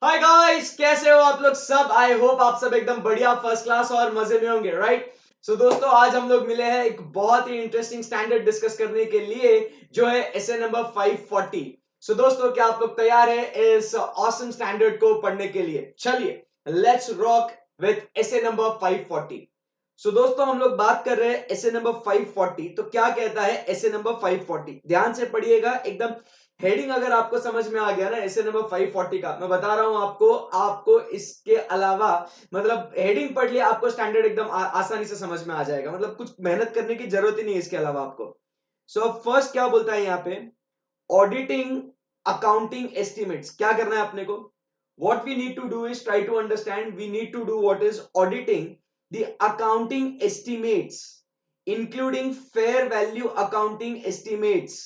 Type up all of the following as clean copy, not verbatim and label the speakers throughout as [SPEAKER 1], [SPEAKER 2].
[SPEAKER 1] Hi guys, कैसे हो आप लोग सब। आई होप आप सब एकदम बढ़िया फर्स्ट क्लास और मजे में होंगे, राइट। सो दोस्तों, आज हम लोग मिले हैं एक बहुत ही इंटरेस्टिंग स्टैंडर्ड डिस्कस करने के लिए, जो है एसए नंबर 540। सो दोस्तों, क्या आप लोग तैयार हैं इस ऑसम स्टैंडर्ड को पढ़ने के लिए? चलिए, let's rock with S A number 540। सो दोस्तों, हम लोग बात कर रहे हैं एसए नंबर 540। तो क्या कहता है एसए नंबर 540? ध्यान से पढ़िएगा एकदम। हेडिंग अगर आपको समझ में आ गया ना ऐसे नंबर 540 का, मैं बता रहा हूं आपको आपको इसके अलावा मतलब हेडिंग पढ़ लिया, आपको स्टैंडर्ड एकदम आसानी से समझ में आ जाएगा। मतलब कुछ मेहनत करने की जरूरत ही नहीं है इसके अलावा आपको। सो फर्स्ट क्या बोलता है यहाँ पे? Auditing accounting estimates. क्या करना है अपने को? what we need to do is try to understand, we need to do what is auditing the accounting estimates, including fair value accounting estimates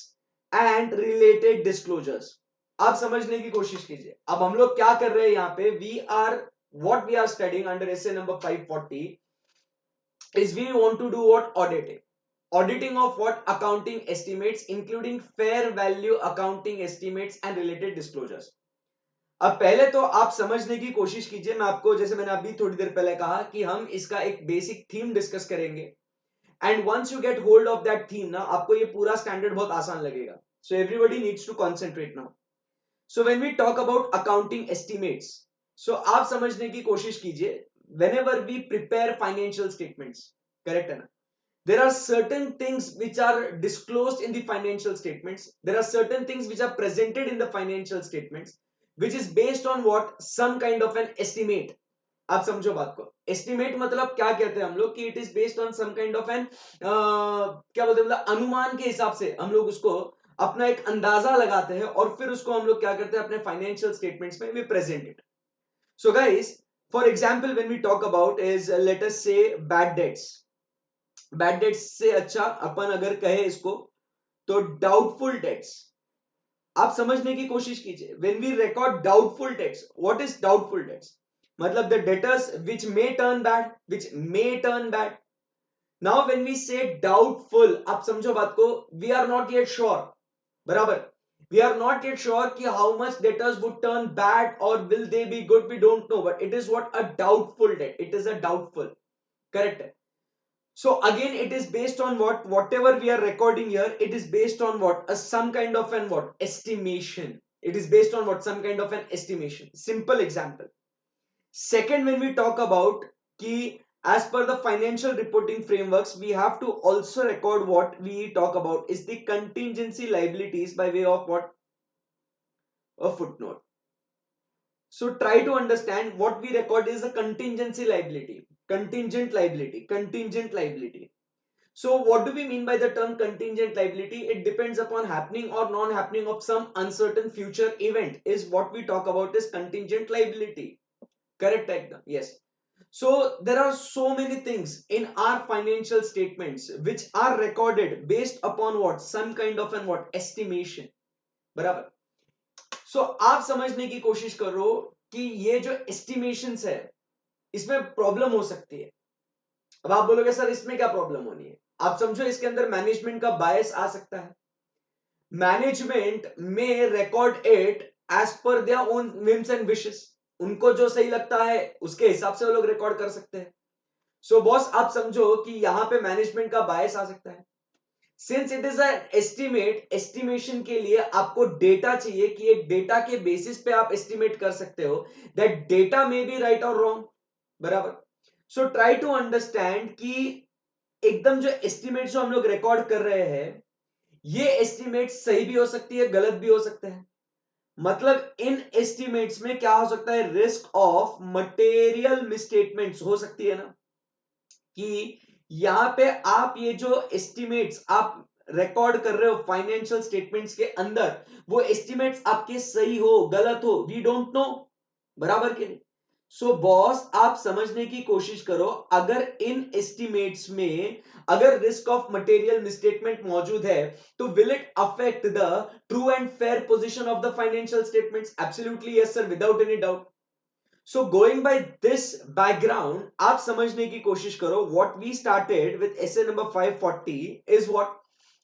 [SPEAKER 1] and related disclosures. आप समझने की कोशिश कीजिए। अब हम लोग क्या कर रहे हैं यहाँ पे? We are what we are studying under essay number 540 is we want to do what? Auditing of what? Accounting estimates, including fair value accounting estimates and related disclosures. अब पहले तो आप समझने की कोशिश कीजिए। मैं आपको, जैसे मैंने अभी थोड़ी देर पहले कहा, कि हम इसका एक बेसिक थीम डिस्कस करेंगे, and once you get hold of that theme ना, आपको ये पूरा स्टैंडर्ड बहुत आसान लगेगा। So everybody needs to concentrate now. So when we talk about accounting estimates, so आप समझने की कोशिश कीजिए। Whenever we prepare financial statements, correct है ना, there are certain things which are disclosed in the financial statements, there are certain things which are presented in the financial statements, which is based on what? Some kind of an estimate. आप समझो बात को। Estimate मतलब क्या कहते हैं हम लोग? कि it is based on some kind of an, क्या बोलते हैं, मतलब अनुमान के हिसाब से हम लोग उसको अपना एक अंदाजा लगाते हैं, और फिर उसको हम लोग क्या करते हैं? अपने फाइनेंशियल स्टेटमेंट्स में we present it. So guys, for example when we talk about is, let us say bad dates. Bad debts से अच्छा अपन अगर कहे इसको, तो डाउटफुल डेट्स। आप समझने की कोशिश कीजिए। When we record doubtful debts, what is doubtful debts? मतलब the debtors which may turn bad, which may turn bad. Now when we say doubtful, आप समझो बात को, we are not yet sure, बराबर। We are not yet sure कि how much debtors would turn bad और will they be good, we don't know, but it is what? A doubtful debt, it is a doubtful, correct है। So again, it is based on what? Whatever we are recording here, it is based on what? Some kind of an what? Estimation. It is based on what? Some kind of an estimation. Simple example. Second, when we talk about ki, as per the financial reporting frameworks, we have to also record what we talk about is the contingency liabilities by way of what? A footnote. So try to understand what we record is a contingency liability, contingent liability, contingent liability. So what do we mean by the term contingent liability? It depends upon happening or non-happening of some uncertain future event is what we talk about is contingent liability. Correct, Ekdam? Yes. So there are so many things in our financial statements which are recorded based upon what? Some kind of an what? Estimation. बराबर। So आप समझने की कोशिश करो कि ये जो estimations है, इसमें प्रॉब्लम हो सकती है। अब आप बोलोगे सर इसमें क्या प्रॉब्लम होनी है? आप समझो इसके अंदर मैनेजमेंट का बायस आ सकता है। मैनेजमेंट में record it as per their own whims and wishes. उनको जो सही लगता है उसके हिसाब से वो लोग रिकॉर्ड कर सकते हैं। सो बॉस, आप समझो कि यहां पे मैनेजमेंट का बायस आ सकता है। Since it is an estimate, estimation के लिए आपको डेटा चाहिए कि एक डेटा के बेसिस पे आप एस्टिमेट कर सकते हो। That data may be right और रॉन्ग, बराबर। सो ट्राई टू अंडरस्टैंड कि एकदम जो एस्टिमेट जो हम लोग रिकॉर्ड कर रहे हैं, ये एस्टिमेट सही भी हो सकती है, गलत भी हो सकता है। मतलब इन एस्टिमेट्स में क्या हो सकता है? रिस्क ऑफ मटेरियल मिसस्टेटमेंट्स हो सकती है ना, कि यहां पे आप ये जो एस्टिमेट्स आप रिकॉर्ड कर रहे हो फाइनेंशियल स्टेटमेंट्स के अंदर, वो एस्टिमेट्स आपके सही हो गलत हो, वी डोंट नो, बराबर के नहीं। सो बॉस, आप समझने की कोशिश करो, अगर इन एस्टिमेट्स में अगर रिस्क ऑफ मटेरियल मिसस्टेटमेंट मौजूद है, तो will it affect the true and fair position of the financial statements? Absolutely yes sir, without any doubt. So going by this background, आप समझने की कोशिश करो, what we started with essay number 540 is what?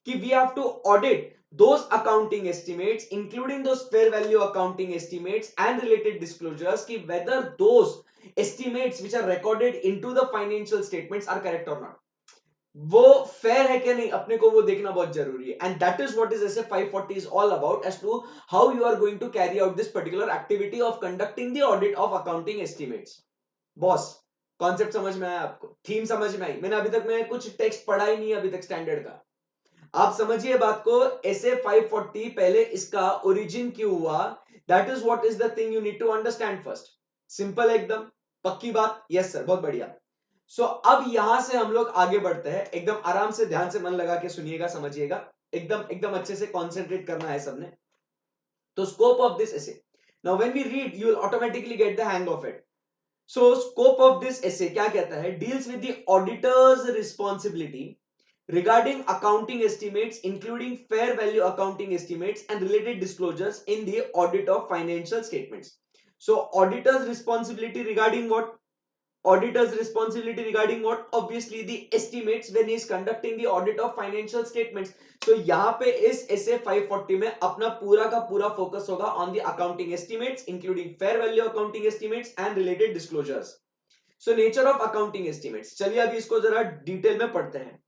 [SPEAKER 1] कि we have to audit those accounting estimates, including those fair value accounting estimates and related disclosures, ki whether those estimates which are recorded into the financial statements are correct or not. वो fair है कि नहीं अपने को वो देखना बहुत जरूरी है, and that is what is SA 540 is all about as to how you are going to carry out this particular activity of conducting the audit of accounting estimates. Boss, concept समझ में आया आपको? थीम समझ में आई? मैंने अभी तक मैं कुछ टेक्स्ट पढ़ा ही नहीं अभी तक स्टैंडर्ड का. आप समझिए बात को. एसए 540 पहले इसका ओरिजिन क्यों हुआ, that is what is the thing you need to understand first. Simple एकदम, पक्की बात. यस सर, बहुत बढ़िया. सो अब यहां से हम लोग आगे बढ़ते हैं. एकदम आराम से ध्यान से मन लगा के सुनिएगा, समझिएगा, एकदम एकदम अच्छे से कॉन्सेंट्रेट करना है सबने. तो scope of this essay, now when we read you will automatically get the hang of it. So scope of this essay क्या कहता है? Deals with the auditor's responsibility regarding accounting estimates, including fair value accounting estimates and related disclosures in the audit of financial statements. So auditors responsibility regarding what? Auditor's responsibility regarding what? Obviously the estimates when he is conducting the audit of financial statements. So यहाँ पे इस SA 540 में अपना पूरा का पूरा focus होगा on the accounting estimates, including fair value accounting estimates and related disclosures. So nature of accounting estimates, चलिए अभी इसको जरा डिटेल में पढ़ते हैं.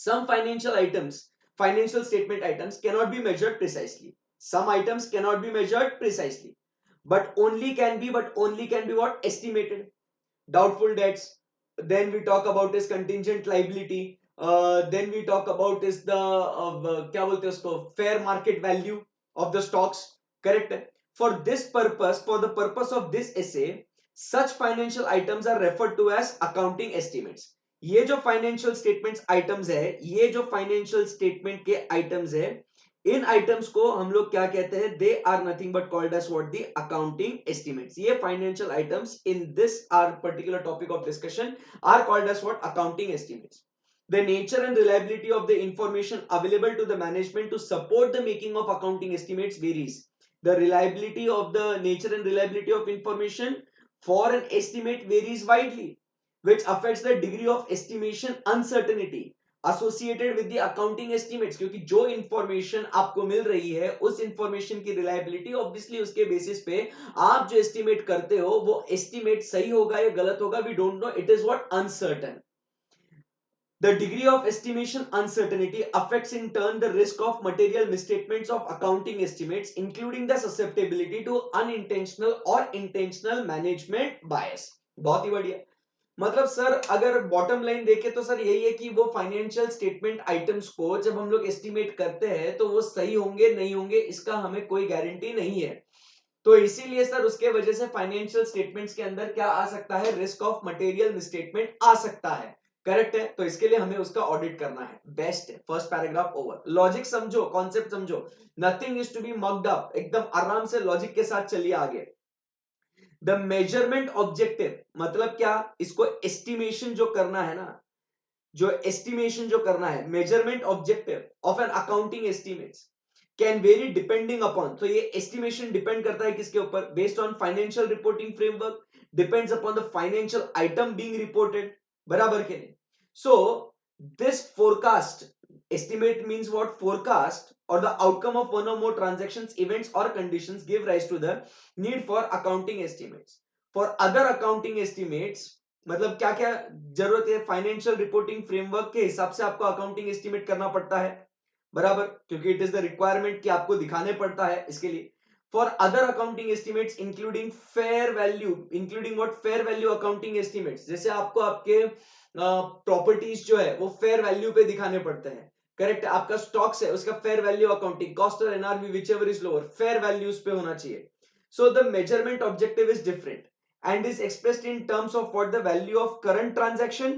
[SPEAKER 1] Some financial statement items cannot be measured precisely. Some items cannot be measured precisely, but only can be what? Estimated. Doubtful debts. Then we talk about is contingent liability. Then we talk about is the क्या बोलते हैं उसको, fair market value of the stocks. Correct. For this purpose, for the purpose of this essay, such financial items are referred to as accounting estimates. ये जो financial statements items है, ये जो financial statement के आइटम्स है, इन items को हम लोग क्या कहते हैं? They are nothing but called as what? The accounting estimates. ये financial items in this are particular topic of discussion are called as what? Accounting estimates. The nature and reliability of the information available to the management to support the making of accounting estimates varies. The reliability of the nature and reliability of information for an estimate varies widely, which affects the degree of estimation uncertainty associated with the accounting estimates. क्योंकि जो information आपको मिल रही है उस information की reliability obviously उसके basis पे आप जो एस्टिमेट करते हो वो एस्टिमेट सही होगा या गलत होगा, we don't know, it is what? Uncertain. The degree of estimation uncertainty affects in turn the risk of material misstatements of accounting estimates, including the susceptibility to unintentional or intentional management bias. बहुत ही बढ़िया. मतलब sir अगर bottom line देखे तो sir यही है कि वो फाइनेंशियल स्टेटमेंट आइटम्स को जब हम लोग एस्टिमेट करते हैं तो वो सही होंगे नहीं होंगे इसका हमें कोई गारंटी नहीं है. तो इसीलिए सर उसके वजह से फाइनेंशियल स्टेटमेंट्स के अंदर क्या आ सकता है? रिस्क ऑफ मटेरियल मिसस्टेटमेंट आ सकता है. करेक्ट है. तो इसके लिए हमें उसका ऑडिट करना है. बेस्ट है. First paragraph over. लॉजिक समझो, कॉन्सेप्ट समझो. Nothing is to be mugged up. एकदम आराम से लॉजिक के साथ चलिए आगे. द मेजरमेंट ऑब्जेक्टिव मतलब क्या? इसको एस्टिमेशन जो करना है ना, जो एस्टिमेशन जो करना है, measurement objective of an accounting estimates can very depending upon. तो ये एस्टिमेशन डिपेंड करता है किसके ऊपर? Based on financial reporting framework, depends upon the financial item being reported. बराबर के नहीं? So this forecast, estimate means what? Forecast or the outcome of one or more transactions, events or conditions give rise to the need for accounting estimates. For other accounting estimates मतलब क्या क्या जरूरत है? Financial reporting framework के हिसाब से आपको accounting estimate करना पड़ता है. बराबर, क्योंकि इट इज द रिक्वायरमेंट कि आपको दिखाने पड़ता है इसके लिए. For other accounting estimates including fair value, including what? Fair value accounting estimates. जैसे आपको आपके प्रॉपर्टीज जो है वो फेयर वैल्यू पे दिखाने पड़ते हैं. करेक्ट. आपका स्टॉक्स है उसका फेयर वैल्यू अकाउंटिंग, कॉस्ट और NRV which ever is lower, fair values पे होना चाहिए. So the measurement objective is different and is expressed in terms of what? The value of current transaction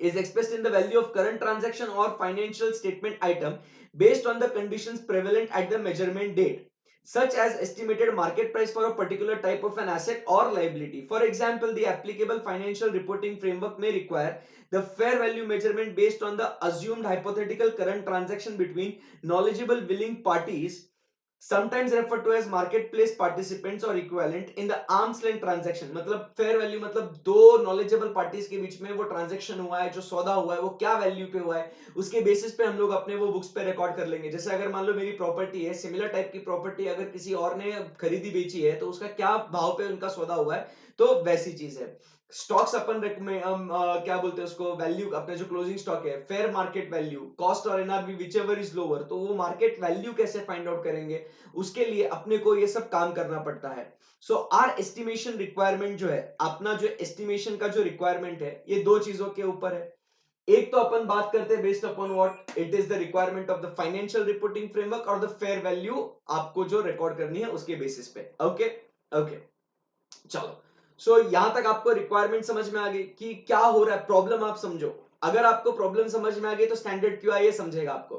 [SPEAKER 1] is expressed in the value of current transaction or financial statement item based on the conditions prevalent at the measurement date, such as estimated market price for a particular type of an asset or liability. For example, the applicable financial reporting framework may require the fair value measurement based on the assumed hypothetical current transaction between knowledgeable willing parties sometimes referred to as marketplace participants or equivalent in the arm's length transaction. मतलब fair value मतलब दो knowledgeable parties के बीच में वो transaction हुआ है, जो सौदा हुआ है वो क्या वैल्यू पे हुआ है, उसके बेसिस पे हम लोग अपने वो बुक्स पे रिकॉर्ड कर लेंगे. जैसे अगर मान लो मेरी प्रॉपर्टी है, सिमिलर टाइप की प्रॉपर्टी अगर किसी और ने खरीदी बेची है, तो उसका क्या भाव पे उनका सौदा हुआ है, तो वैसी चीज है. स्टॉक्स अपन क्या बोलते हैं उसको, वैल्यू अपने जो क्लोजिंग स्टॉक है, फेयर मार्केट वैल्यू, कॉस्ट और NRV which ever is lower, तो वो मार्केट वैल्यू कैसे फाइंड आउट करेंगे, उसके लिए अपने को ये सब काम करना पड़ता है. सो आर एस्टिमेशन रिक्वायरमेंट जो है, अपना जो एस्टिमेशन का जो रिक्वायरमेंट है, ये दो चीजों के ऊपर है. एक तो अपन बात करते हैं based upon what it is the requirement of the financial reporting framework और द फेयर वैल्यू आपको जो रिकॉर्ड करनी है उसके बेसिस पे. ओके ओके, चलो. सो यहां तक आपको रिक्वायरमेंट समझ में आ गई कि क्या हो रहा है, प्रॉब्लम आप समझो. अगर आपको प्रॉब्लम समझ में आ गई तो स्टैंडर्ड क्यूआईए समझेगा आपको.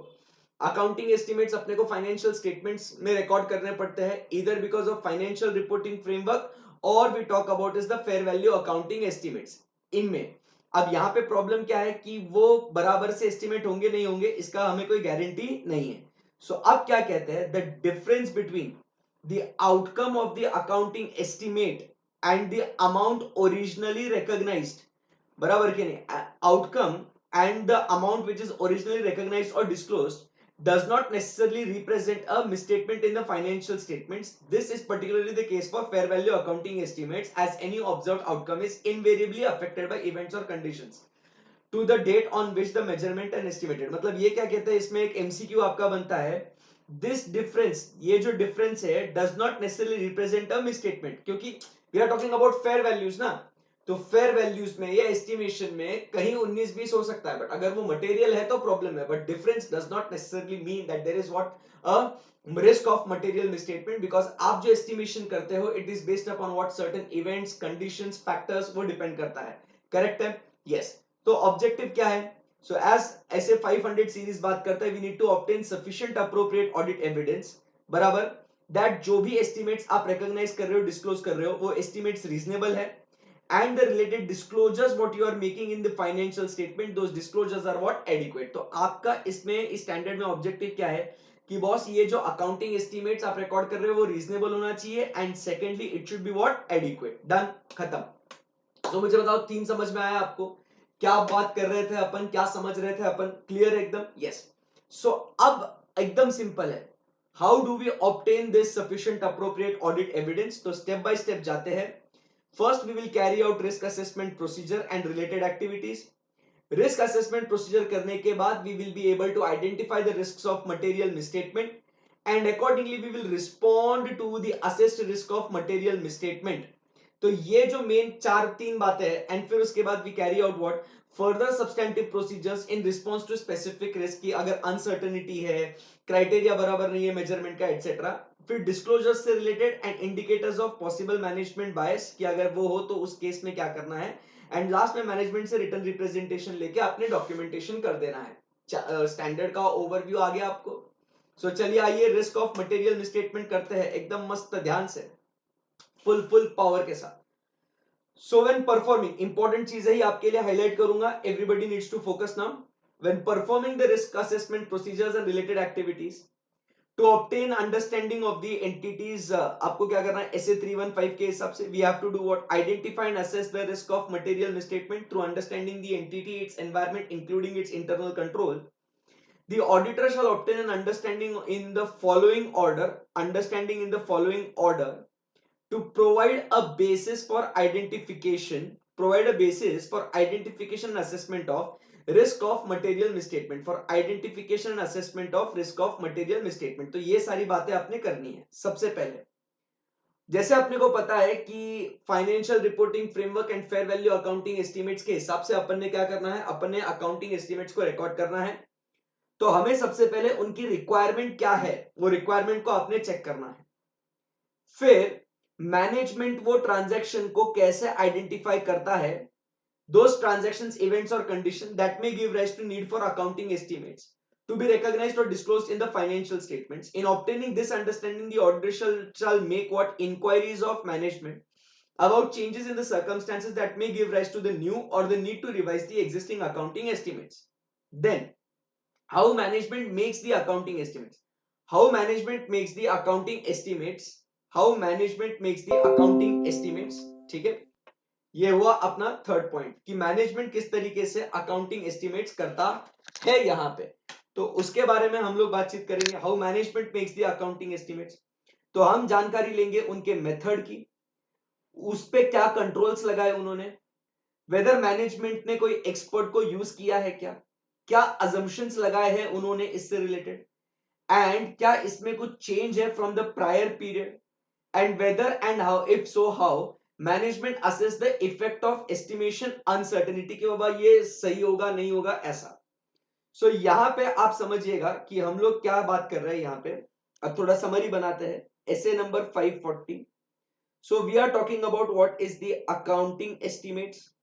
[SPEAKER 1] अकाउंटिंग एस्टिमेट्स अपने को फाइनेंशियल स्टेटमेंट्स में रिकॉर्ड करने पड़ते हैं, इधर because of financial reporting framework, और we talk about is the fair value accounting estimates. इनमें अब यहां पे प्रॉब्लम क्या है कि वो बराबर से एस्टिमेट होंगे नहीं होंगे, इसका हमें कोई गारंटी नहीं है. सो अब क्या कहते हैं, the difference between the outcome of the accounting estimate and the amount originally recognised, बराबर के नहीं, outcome and the amount which is originally recognized or disclosed does not necessarily represent a misstatement in the financial statements. This is particularly the case for fair value accounting estimates, as any observed outcome is invariably affected by events or conditions to the date on which the measurement and estimated. मतलब ये क्या कहते हैं, इसमें एक MCQ आपका बनता है, this difference, ये जो difference है does not necessarily represent a misstatement, क्योंकि we are talking about fair values ना, तो फेयर वैल्यूज में या एस्टिमेशन में कहीं 19-20 हो सकता है, बट अगर वो मटेरियल है तो प्रॉब्लम है. But difference does not necessarily mean that there is what a risk of material misstatement, because आप जो एस्टिमेशन करते हो it is based upon what certain events, conditions, factors, वो डिपेंड करता है. करेक्ट है? यस. तो ऑब्जेक्टिव क्या है? सो एज ऐसे 500 सीरीज बात करता है, we need to obtain sufficient appropriate audit evidence, बराबर, दैट जो भी एस्टिमेट्स आप रिकॉग्नाइज कर रहे हो, डिस्क्लोज कर रहे हो, वो एस्टिमेट्स रीजनेबल है, and the related disclosures what you are making in the financial statement, those disclosures are what adequate. तो आपका इसमें इस स्टैंडर्ड में ऑब्जेक्टिव क्या है कि बॉस ये जो अकाउंटिंग एस्टिमेट्स आप रिकॉर्ड कर रहे हो वो रीजनेबल होना चाहिए, and secondly it should be what adequate. Done, खत्म. तो मुझे बताओ, तीन समझ में आया आपको? क्या बात कर रहे थे अपन, क्या समझ रहे थे अपन? क्लियर एकदम? यस. सो अब एकदम सिंपल है, how do we obtain this sufficient appropriate audit evidence? तो स्टेप बाय स्टेप जाते हैं. First, we will carry out risk assessment procedure and related activities. Risk assessment procedure करने के बाद we will be able to identify the risks of material misstatement, and accordingly we will respond to the assessed risk of material misstatement. तो ये जो main चार तीन बातें हैं, एंड फिर उसके बाद we carry out what further substantive procedures in response to specific risk की, अगर अनसर्टेनिटी है, क्राइटेरिया बराबर नहीं है मेजरमेंट का, एटसेट्रा. फिर डिस्क्लोजर्स से related and indicators of possible management bias, कि अगर वो हो तो उस केस में क्या करना है, एंड लास्ट में मैनेजमेंट से रिटर्न रिप्रेजेंटेशन लेके अपने डॉक्यूमेंटेशन कर देना है. स्टैंडर्ड का ओवरव्यू आ गया आपको. सो चलिए आइए रिस्क ऑफ मटेरियल मिसस्टेटमेंट करते हैं एकदम मस्त ध्यान से, फुल पावर के साथ. सो व्हेन परफॉर्मिंग, इंपॉर्टेंट चीज है, आपके लिए हाईलाइट करूंगा, everybody needs to focus now. When performing the risk assessment procedures and related activities to obtain understanding of the entities, आपको क्या करना है, एसए 315 के हिसाब से we have to do what, identify and assess the risk of material misstatement through understanding the entity, its environment including its internal control. The auditor shall obtain an understanding in the following order, understanding in the following order, to provide a basis for identification, provide a basis for identification and assessment of risk of material misstatement, for identification and assessment of risk of material misstatement. तो ये सारी बातें आपने करनी है. सबसे पहले जैसे अपने को पता है कि financial reporting framework and fair value accounting estimates के हिसाब से अपन ने क्या करना है, अपन ने अकाउंटिंग एस्टिमेट्स को रिकॉर्ड करना है. तो हमें सबसे पहले उनकी रिक्वायरमेंट क्या है, वो रिक्वायरमेंट को आपने चेक करना है. फिर मैनेजमेंट वो ट्रांजैक्शन को कैसे आइडेंटिफाई करता है, those transactions, events or conditions that may give rise to need for accounting estimates to be recognized or disclosed in the financial statements. In obtaining this understanding, the auditor shall make what inquiries of management about changes in the circumstances that may give rise to the new or the need to revise the existing accounting estimates. Then how management makes the accounting estimates, how management makes the accounting estimates, how management makes the accounting estimates. ठीक है, ये हुआ अपना third point कि management किस तरीके से accounting estimates करता है यहां पे। तो उसके बारे में हम लोग बातचीत करेंगे, how management makes the accounting estimates. तो हम जानकारी लेंगे उनके मेथड की, उस पे क्या कंट्रोल्स लगाए उन्होंने, वेदर मैनेजमेंट ने कोई एक्सपर्ट को यूज किया है क्या, क्या अजम्पशंस लगाए हैं उन्होंने इससे रिलेटेड, एंड क्या इसमें कुछ चेंज है from the prior period, and whether and how, if so how management assess the effect of estimation uncertainty, कि बाबा ये सही होगा नहीं होगा ऐसा। सो यहां पे आप समझिएगा कि हम लोग क्या बात कर रहे हैं यहां पे। अब थोड़ा समरी बनाते हैं, SA number 540। So we are talking about what is the accounting estimates,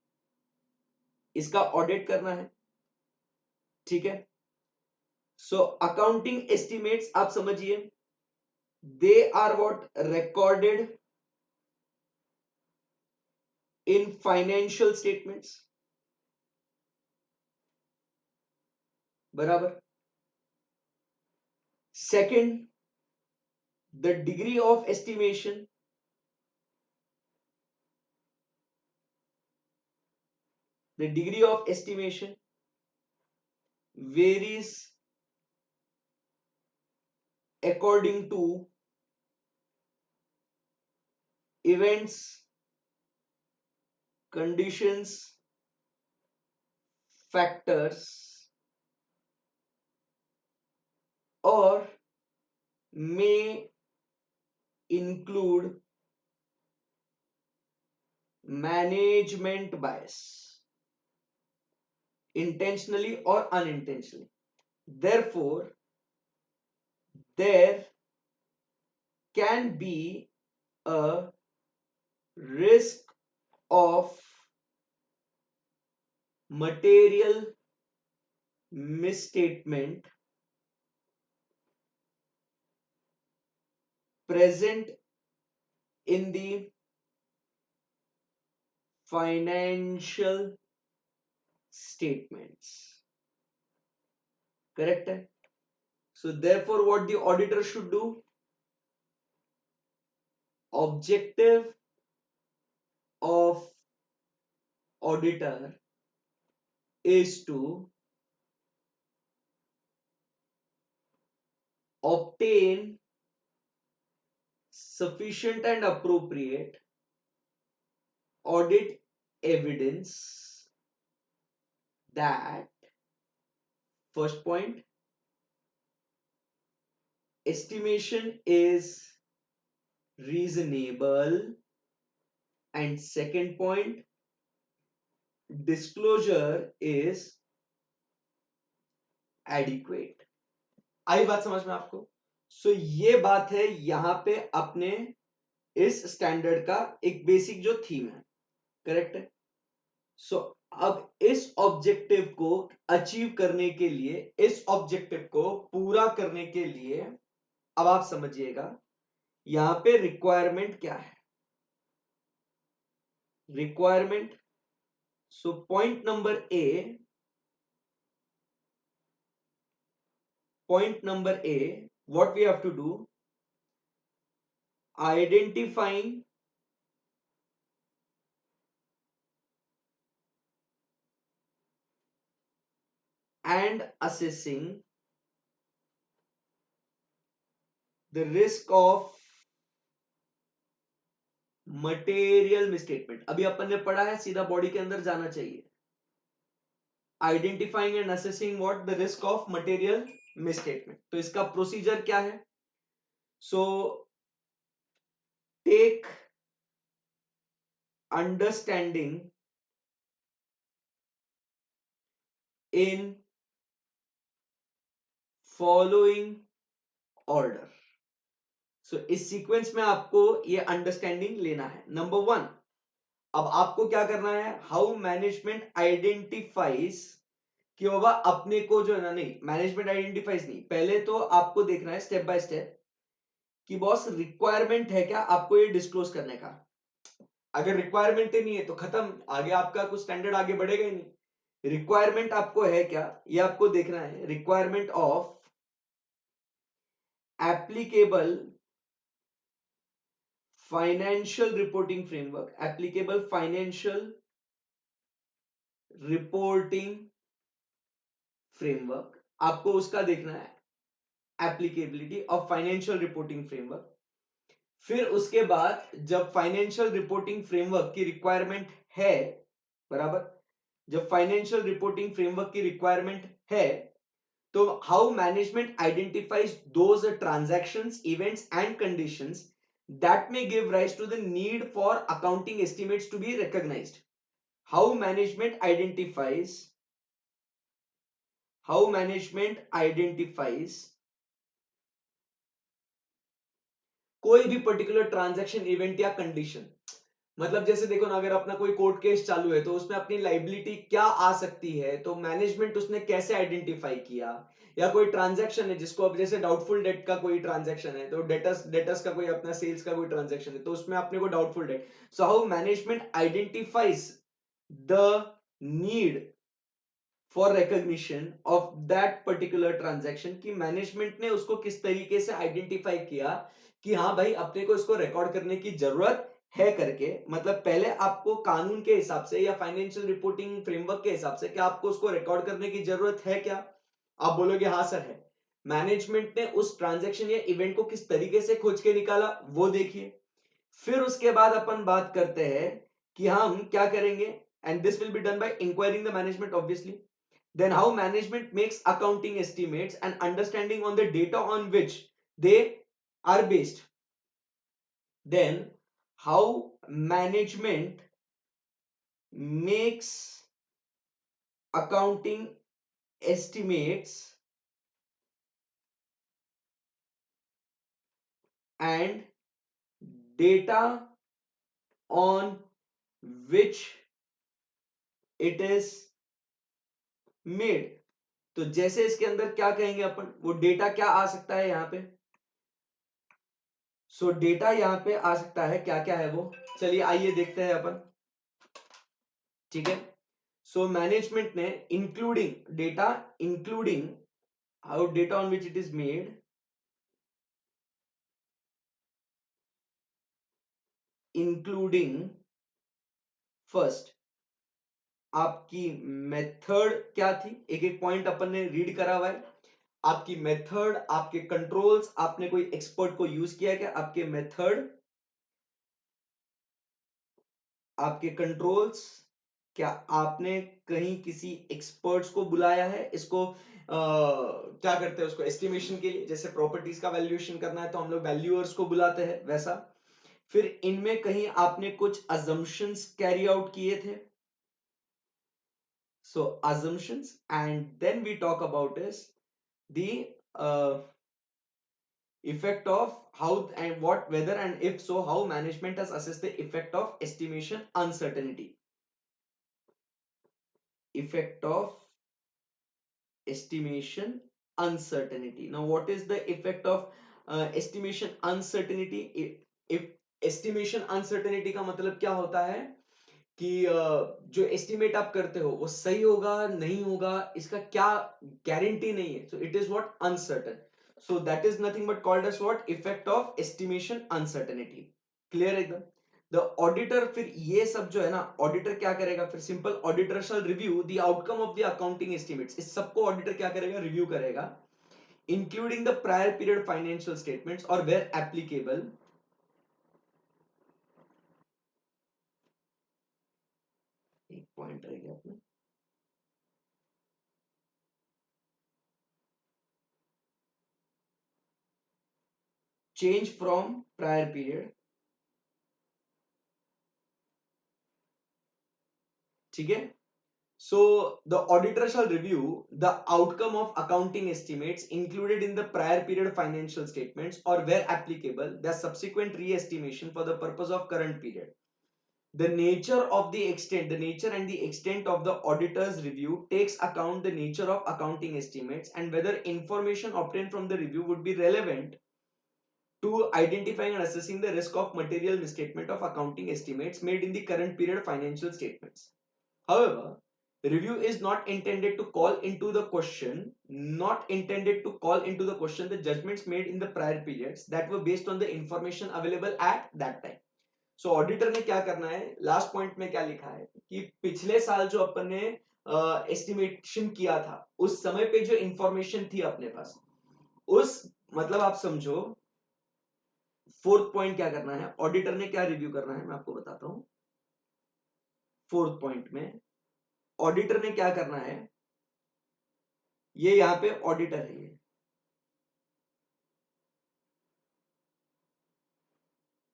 [SPEAKER 1] इसका ऑडिट करना है। ठीक है, सो अकाउंटिंग एस्टिमेट्स आप समझिए, they are what recorded in financial statements, बराबर। Second, the degree of estimation, the degree of estimation varies according to events, conditions, factors, or may include management bias, intentionally or unintentionally. Therefore, there can be a risk of material misstatement present in the financial statements. Correct? So therefore, what the auditor should do? Objective of auditor is to obtain sufficient and appropriate audit evidence that, first point, estimation is reasonable, and second point, disclosure is adequate. आई बात समझ में आपको? सो ये बात है यहां पे अपने इस स्टैंडर्ड का एक बेसिक जो थीम है। करेक्ट है? सो अब इस ऑब्जेक्टिव को अचीव करने के लिए, इस ऑब्जेक्टिव को पूरा करने के लिए, अब आप समझिएगा यहां पे रिक्वायरमेंट क्या है। Requirement, so point number A, what we have to do, identifying and assessing the risk of material misstatement. अभी अपन ने पढ़ा है, सीधा बॉडी के अंदर जाना चाहिए। Identifying and assessing what, the risk of material misstatement. तो इसका प्रोसीजर क्या है? So take understanding in following order. So इस सीक्वेंस में आपको ये अंडरस्टैंडिंग लेना है। नंबर वन, अब आपको क्या करना है, हाउ मैनेजमेंट आइडेंटिफाइज, कि बाबा अपने को जो है ना, नहीं मैनेजमेंट आइडेंटिफाइज नहीं, पहले तो आपको देखना है स्टेप बाय स्टेप कि बॉस रिक्वायरमेंट है क्या आपको ये डिस्क्लोज करने का। अगर रिक्वायरमेंट ही नहीं है तो खत्म, आगे आपका कुछ स्टैंडर्ड आगे बढ़ेगा ही नहीं। रिक्वायरमेंट आपको है क्या, ये आपको देखना है। Requirement of applicable financial reporting framework, applicable financial reporting framework, आपको उसका देखना है applicability of financial reporting framework. फिर उसके बाद जब फाइनेंशियल रिपोर्टिंग फ्रेमवर्क की रिक्वायरमेंट है, बराबर, जब फाइनेंशियल रिपोर्टिंग फ्रेमवर्क की रिक्वायरमेंट है, तो how management identifies those transactions, events and conditions that may give rise to the need for accounting estimates to be recognized. How management identifies, how management identifies कोई भी particular transaction, event या condition. मतलब जैसे देखो ना, अगर अपना कोई कोर्ट केस चालू है तो उसमें अपनी लाइबिलिटी क्या आ सकती है, तो मैनेजमेंट उसने कैसे आइडेंटिफाई किया। या कोई ट्रांजैक्शन है जिसको अब जैसे डाउटफुल डेट का कोई ट्रांजैक्शन है, तो डेटर्स डेटर्स का कोई अपना सेल्स का कोई ट्रांजैक्शन है, तो उसमें अपने को doubtful debt. So how management identifies the need for recognition of that particular transaction, कि मैनेजमेंट ने उसको किस तरीके से आइडेंटिफाई किया कि हाँ भाई अपने को इसको रिकॉर्ड करने की जरूरत है करके। मतलब पहले आपको कानून के हिसाब से या फाइनेंशियल रिपोर्टिंग फ्रेमवर्क के हिसाब से क्या आपको उसको रिकॉर्ड करने की जरूरत है क्या? आप बोलोगे हाँ सर है। मैनेजमेंट ने उस ट्रांजैक्शन या इवेंट को किस तरीके से खोज के निकाला, वो देखिए। फिर उसके बाद अपन बात करते हैं कि हम क्या करेंगे, and this will be done by enquiring the management obviously. Then how management makes accounting estimates and understanding on the data on which they are based. Then how management makes accounting estimates and data on which it is made. तो जैसे इसके अंदर क्या कहेंगे अपन, वो data क्या आ सकता है यहां पे। सो डेटा यहां पे आ सकता है, क्या क्या है वो, चलिए आइए देखते हैं अपन। ठीक है, सो मैनेजमेंट ने including data, including how data on which it is made, including first आपकी मेथड क्या थी, एक एक पॉइंट अपन ने रीड करा हुआ है। आपकी मेथड, आपके कंट्रोल्स, आपने कोई एक्सपर्ट को यूज किया क्या, आपके मेथड, आपके कंट्रोल्स, क्या आपने कहीं किसी एक्सपर्ट्स को बुलाया है इसको क्या करते हैं उसको एस्टिमेशन के लिए, जैसे प्रॉपर्टीज का वैल्यूएशन करना है तो हम लोग वैल्यूअर्स को बुलाते हैं वैसा। फिर इनमें कहीं आपने कुछ अजम्पशंस कैरी आउट किए थे, so assumptions, and then we talk about is the effect of how and what, whether and if so how management has assessed the effect of estimation uncertainty, effect of estimation uncertainty. Now what is the effect of estimation uncertainty? if estimation uncertainty का मतलब क्या होता है कि जो estimate आप करते हो वो सही होगा नहीं होगा, इसका क्या गारंटी नहीं है, so it is what uncertain. So that is nothing but called as what effect of estimation uncertainty. Clear एकदम। द ऑडिटर, फिर ये सब जो है ना, ऑडिटर क्या करेगा, फिर simple auditor shall review the outcome of the accounting estimates, इस सबको ऑडिटर क्या करेगा, रिव्यू करेगा, including the prior period financial statements और वेयर एप्लीकेबल, एक पॉइंट रह गया अपना, change from prior period, ठीक है। So the auditor shall review the outcome of accounting estimates included in the prior period financial statements or where applicable their subsequent re-estimation for the purpose of current period. The nature of the extent, the nature and the extent of the auditor's review takes account the nature of accounting estimates and whether information obtained from the review would be relevant to identifying and assessing the risk of material misstatement of accounting estimates made in the current period financial statements. However, Review is not intended to call into the question, the judgments made in the prior periods that were based on the information available at that time. So auditor ने क्या करना है, last point में क्या लिखा है कि पिछले साल जो अपन ने एस्टिमेशन किया था उस समय पे जो इंफॉर्मेशन थी अपने पास, उस मतलब आप समझो फोर्थ पॉइंट क्या करना है, ऑडिटर ने क्या रिव्यू करना है मैं आपको बताता हूं। फोर्थ पॉइंट में ऑडिटर ने क्या करना है, ये यहां पे ऑडिटर है ये,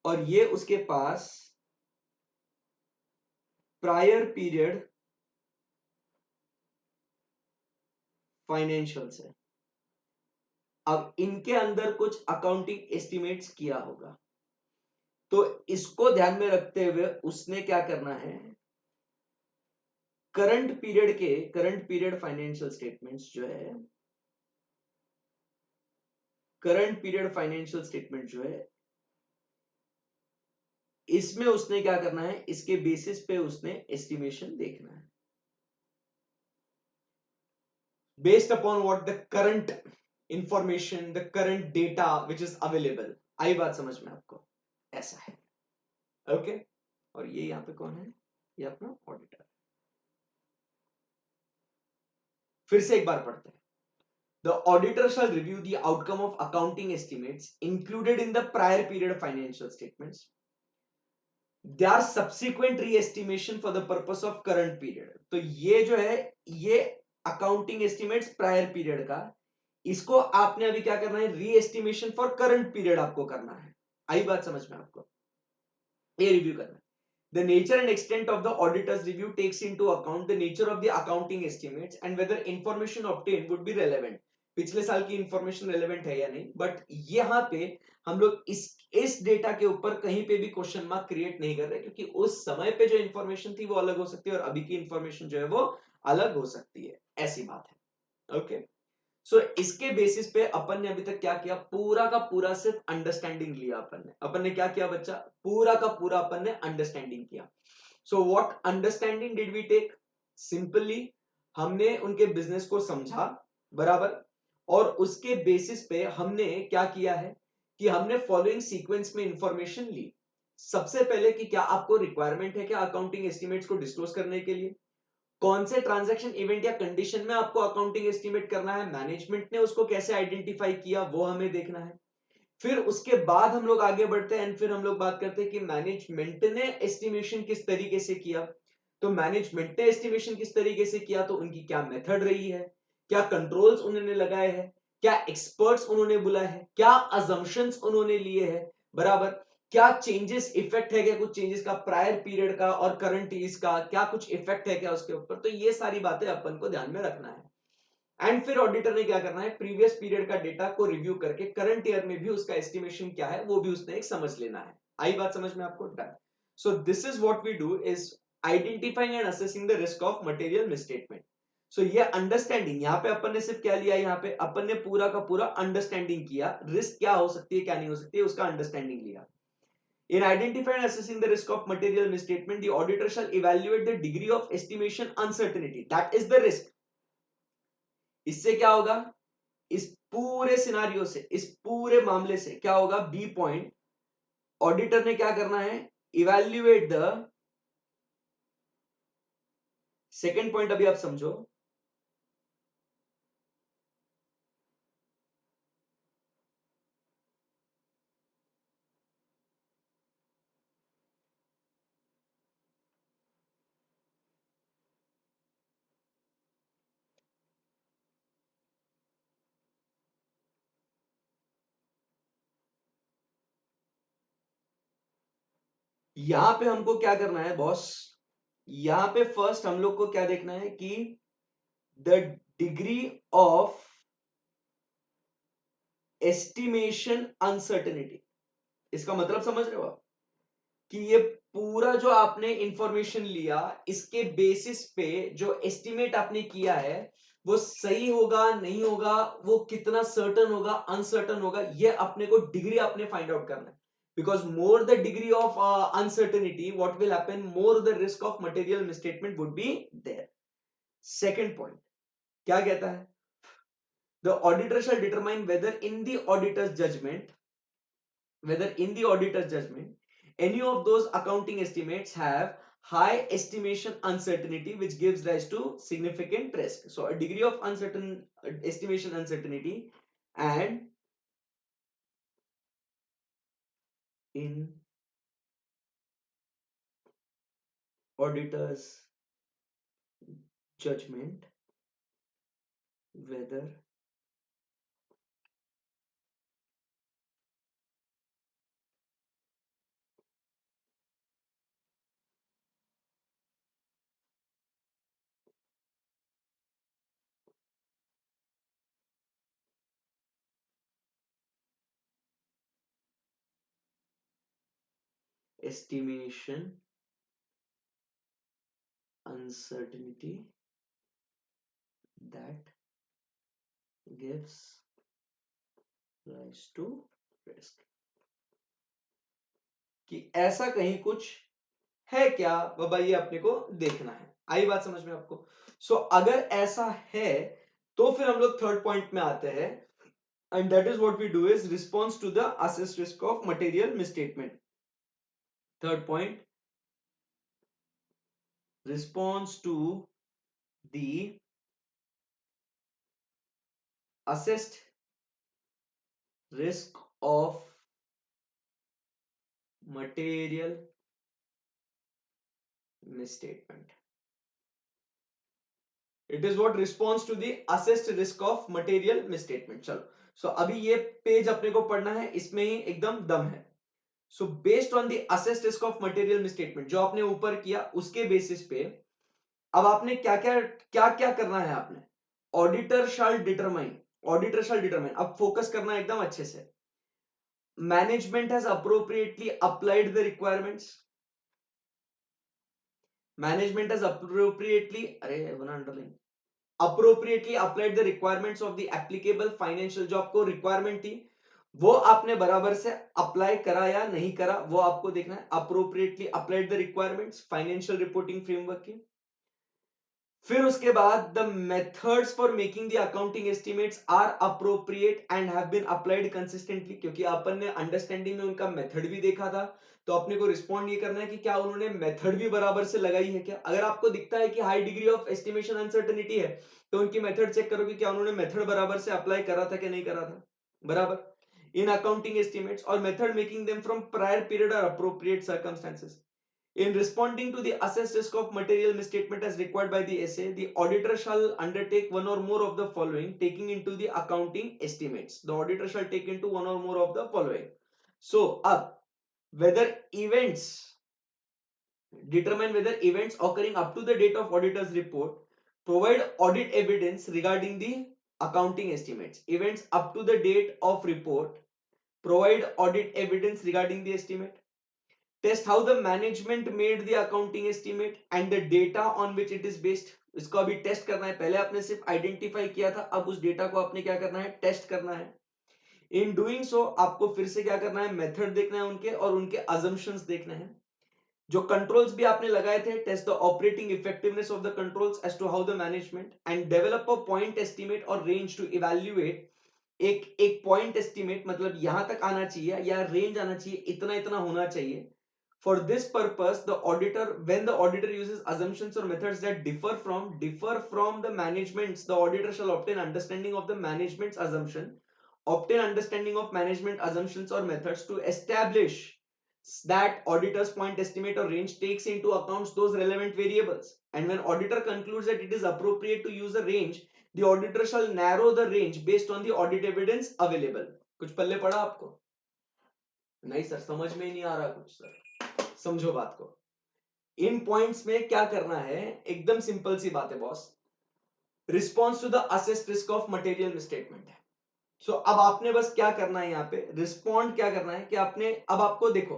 [SPEAKER 1] और ये उसके पास प्रायर पीरियड फाइनेंशियल्स है। अब इनके अंदर कुछ अकाउंटिंग एस्टिमेट्स किया होगा, तो इसको ध्यान में रखते हुए उसने क्या करना है, करंट पीरियड फाइनेंशियल स्टेटमेंट्स जो है, करंट पीरियड फाइनेंशियल स्टेटमेंट जो है, इसमें उसने क्या करना है, इसके बेसिस पे उसने एस्टिमेशन देखना है based upon what the current information, the current data which is available. आई बात समझ में आपको, ऐसा है। ओके और ये यहां पे कौन है, ये अपना ऑडिटर। फिर से एक बार पढ़ते हैं। The auditor shall review the outcome of accounting estimates included in the prior period financial statements. Their subsequent re-estimation for the purpose of current period. तो ये जो है, ये अकाउंटिंग एस्टिमेट्स प्रायर पीरियड का, इसको आपने अभी क्या करना है, री एस्टिमेशन फॉर करंट पीरियड आपको करना है। आई बात समझ में आपको, ये रिव्यू करना है। The nature and extent of the auditor's review takes into account the nature of the accounting estimates and whether information obtained would be relevant. पिछले साल की इंफॉर्मेशन रेलेवेंट है या नहीं, बट यहाँ पे हम लोग इस डेटा के ऊपर कहीं पे भी क्वेश्चन मार्क क्रिएट नहीं कर रहे, क्योंकि उस समय पे जो इंफॉर्मेशन थी वो अलग हो सकती है और अभी की इंफॉर्मेशन जो है वो अलग हो सकती है, ऐसी बात है। ओके सो इसके बेसिस पे अपन ने अभी तक क्या किया, पूरा का पूरा सिर्फ अंडरस्टैंडिंग लिया। अपन ने क्या किया बच्चा, पूरा का पूरा अपन ने अंडरस्टैंडिंग किया। So what understanding did we take, simply हमने उनके बिजनेस को समझा, बराबर, और उसके बेसिस पे हमने क्या किया है कि हमने फॉलोइंग सीक्वेंस में इंफॉर्मेशन ली। सबसे पहले कि क्या आपको रिक्वायरमेंट है क्या अकाउंटिंग एस्टिमेट्स को डिस्क्लोज करने के लिए, कौन से ट्रांजैक्शन इवेंट या कंडीशन में आपको अकाउंटिंग एस्टिमेट करना है, मैनेजमेंट ने उसको कैसे आइडेंटिफाई किया वो हमें देखना है। फिर उसके बाद हम लोग आगे बढ़ते हैं, फिर हम लोग बात करते हैं कि मैनेजमेंट ने एस्टिमेशन किस तरीके से किया। तो मैनेजमेंट ने एस्टिमेशन किस तरीके से किया, तो उनकी क्या मेथड रही है, क्या कंट्रोल्स उन्होंने लगाए हैं, क्या एक्सपर्ट्स उन्होंने बुलाए हैं, क्या अजम्पशंस उन्होंने लिए हैं, बराबर, क्या चेंजेस इफेक्ट है क्या, कुछ चेंजेस का प्रायर पीरियड का और करंट ईज का क्या कुछ इफेक्ट है क्या उसके ऊपर। तो ये सारी बातें अपन को ध्यान में रखना है। एंड फिर ऑडिटर ने क्या करना है, प्रीवियस पीरियड का डेटा को रिव्यू करके करंट ईयर में भी उसका एस्टिमेशन क्या है वो भी उसने एक समझ लेना है। आई बात समझ में आपको, done. So this is what we do is identifying and assessing the risk of material misstatement. So ये अंडरस्टैंडिंग, यहाँ पे अपन ने सिर्फ क्या लिया, यहाँ पे अपन ने पूरा का पूरा अंडरस्टैंडिंग किया, रिस्क क्या हो सकती है क्या नहीं हो सकती है उसका अंडरस्टैंडिंग लिया। In identifying and assessing the risk of material misstatement, the auditor shall evaluate the degree of estimation uncertainty. That is the risk. इससे क्या होगा, इस पूरे सिनारियो से, इस पूरे मामले से क्या होगा, बी पॉइंट, ऑडिटर ने क्या करना है, इवैल्यूएट द, सेकेंड पॉइंट अभी आप समझो, यहां पे हमको क्या करना है बॉस, यहां पे फर्स्ट हम लोग को क्या देखना है कि the degree of estimation uncertainty. इसका मतलब समझ रहे हो आप कि ये पूरा जो आपने इंफॉर्मेशन लिया, इसके बेसिस पे जो एस्टिमेट आपने किया है वो सही होगा नहीं होगा, वो कितना सर्टन होगा अनसर्टन होगा, ये अपने को डिग्री आपने फाइंड आउट करना है। Because more the degree of uncertainty what will happen, more the risk of material misstatement would be there. Second point क्या कहता है? The auditor shall determine whether in the auditor's judgement any of those accounting estimates have high estimation uncertainty which gives rise to significant risk. So a degree of estimation uncertainty and in auditor's judgment whether estimation uncertainty that gives rise to risk कि ऐसा कहीं कुछ है क्या बाबा, ये अपने को देखना है। आई बात समझ में आपको? सो अगर ऐसा है तो फिर हम लोग थर्ड पॉइंट में आते हैं, and that is what we do is response to the assessed risk of material misstatement. Third point, response to the assessed risk of material misstatement. It is what response to the assessed risk of material misstatement. चलो, सो अभी ये page अपने को पढ़ना है, इसमें ही एकदम दम है। So based on the assessed risk of material misstatement जो आपने ऊपर किया उसके बेसिस पे अब आपने क्या क्या करना है आपने? ऑडिटर शैल डिटरमाइन, अब फोकस करना है एकदम अच्छे से। Management has appropriately applied the requirements, management has appropriately applied the requirements of the applicable financial, जो आपको रिक्वायरमेंट थी वो आपने बराबर से अप्लाई करा या नहीं करा वो आपको देखना है। appropriately applied the requirements financial reporting framework की। फिर उसके बाद the methods for making the accounting estimates are appropriate and have been applied consistently, क्योंकि अपन ने अंडरस्टैंडिंग में उनका मेथड भी देखा था, तो अपने को रिस्पॉन्ड ये करना है कि क्या उन्होंने मेथड भी बराबर से लगाई है क्या। अगर आपको दिखता है कि high degree of estimation uncertainty है तो उनकी मेथड चेक करो कि क्या उन्होंने मेथड बराबर से अप्लाई करा था कि नहीं करा था बराबर इन अकाउंटिंग एस्टिमेट्स, और method making them from prior period और appropriate circumstances. In responding to the assessed risk of material misstatement as required by the SA, the auditor shall undertake one or more of the following, taking into the accounting estimates. The auditor shall take into one or more of the following. So, whether events, determine whether events occurring up to the date of auditor's report provide audit evidence regarding the accounting estimates. Events up to the date of report provide audit evidence regarding the estimate. Test how the management made the accounting estimate and the data on which it is based. इसको अभी test करना है, पहले आपने सिर्फ identify किया था, अब उस डेटा को आपने क्या करना है? टेस्ट करना है। इन डूइंग सो आपको फिर से क्या करना है? मेथड देखना है उनके और उनके अजम्पशंस देखना है। जो कंट्रोल्स भी आपने लगाए थे, test the operating effectiveness of the controls as to how the management and develop a point estimate और रेंज टू इवैल्यूएट। एक पॉइंट एस्टिमेट मतलब यहां तक आना चाहिए या रेंज आना चाहिए, इतना इतना होना चाहिए। For this purpose, when the auditor uses assumptions or methods that differ from the management's, the auditor shall obtain understanding of the management's assumption, obtain understanding of management assumptions or methods to establish that auditor's point estimate or range takes into account those relevant variables. And when auditor concludes that it is appropriate to use a range, the auditor shall narrow the range based on the audit evidence available. कुछ पल्ले पड़ा आपको? नहीं sir, समझ में ही नहीं आ रहा कुछ sir. समझो बात को। इन पॉइंट्स में क्या करना है? एकदम सिंपल सी बात है boss. Response to the assessed risk of material misstatement है। सो अब आपने बस क्या करना है यहाँ पे? रिस्पॉन्ड क्या करना है कि आपने, अब आपको देखो,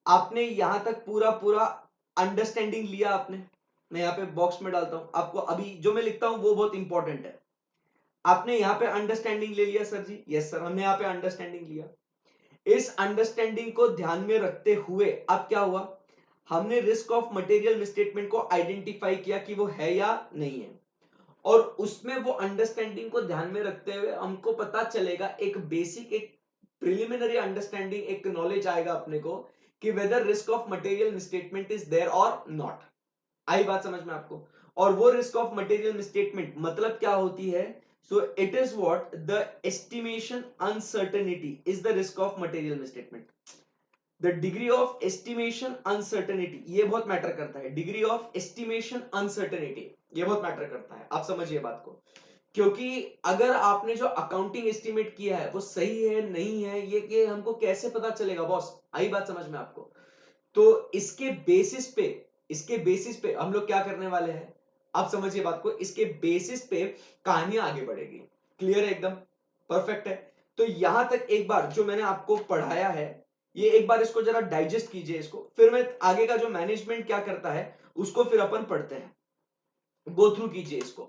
[SPEAKER 1] आपने यहां तक पूरा पूरा अंडरस्टैंडिंग लिया आपने। मैं यहाँ पे बॉक्स में डालता हूं आपको, अभी जो मैं लिखता हूं वो बहुत इंपॉर्टेंट है। आपने यहाँ पे अंडरस्टैंडिंग ले लिया सर जी? यस सर, हमने यहाँ पे अंडरस्टैंडिंग लिया। इस अंडरस्टैंडिंग को ध्यान में रखते हुए अब क्या हुआ? हमने रिस्क ऑफ मटेरियल मिसस्टेटमेंट को आइडेंटिफाई किया कि वो है या नहीं है। और उसमें वो अंडरस्टैंडिंग को ध्यान में रखते हुए हमको पता चलेगा, एक बेसिक, एक प्रिलिमिनरी अंडरस्टैंडिंग, एक नॉलेज आएगा अपने को कि whether risk of material misstatement is there और नॉट। आई बात समझ में आपको? और वो रिस्क ऑफ मटेरियल मिसस्टेटमेंट मतलब क्या होती है? So it is what the estimation uncertainty is the risk of material misstatement. The degree of estimation uncertainty, ये बहुत मैटर करता है। डिग्री ऑफ एस्टिमेशन अनसर्टेनिटी ये बहुत मैटर करता है, आप समझिए बात को। क्योंकि अगर आपने जो अकाउंटिंग एस्टिमेट किया है वो सही है नहीं है, ये हमको कैसे पता चलेगा बॉस? आई बात समझ में आपको? तो इसके बेसिस पे हम लोग क्या करने वाले हैं, आप समझिए बात को। इसके बेसिस पे कहानियां आगे बढ़ेगी। क्लियर है एकदम? परफेक्ट है। तो यहां तक एक बार जो मैंने आपको पढ़ाया है, ये एक बार इसको जरा डाइजेस्ट कीजिए इसको, फिर मैं आगे का जो मैनेजमेंट क्या करता है उसको फिर अपन पढ़ते हैं। गो थ्रू कीजिए इसको,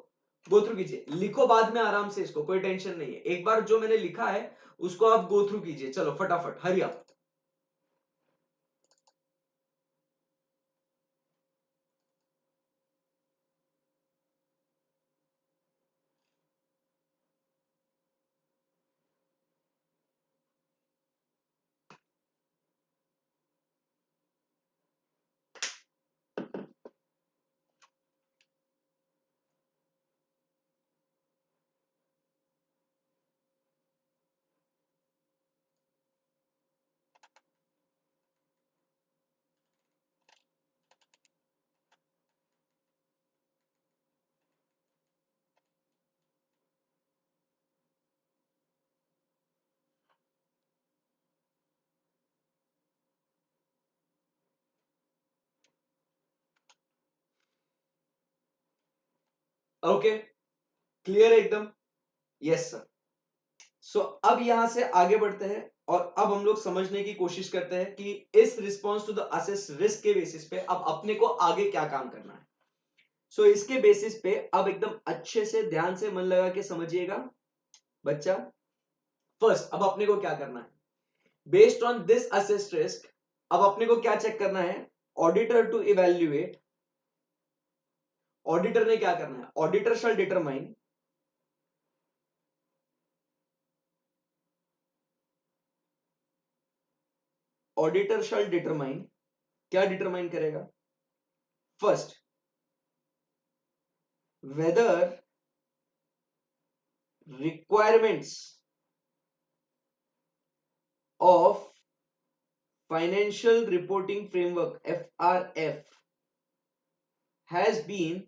[SPEAKER 1] गो थ्रू कीजिए, लिखो बाद में आराम से इसको, कोई टेंशन नहीं है। एक बार जो मैंने लिखा है उसको आप गो थ्रू कीजिए। चलो फटाफट, हरी आप। ओके, क्लियर है एकदम? Yes sir. सो अब यहां से आगे बढ़ते हैं और अब हम लोग समझने की कोशिश करते हैं कि इस response to the assess risk के बेसिस पे अब अपने को आगे क्या काम करना है। सो इसके बेसिस पे अब एकदम अच्छे से ध्यान से मन लगा के समझिएगा बच्चा। फर्स्ट अब अपने को क्या करना है, based on this assess risk अब अपने को क्या चेक करना है? ऑडिटर टू इवेल्युएट, ऑडिटर ने क्या करना है? Auditor shall determine auditor shall determine, क्या डिटरमाइन करेगा? First, whether requirements of financial reporting framework FRF has been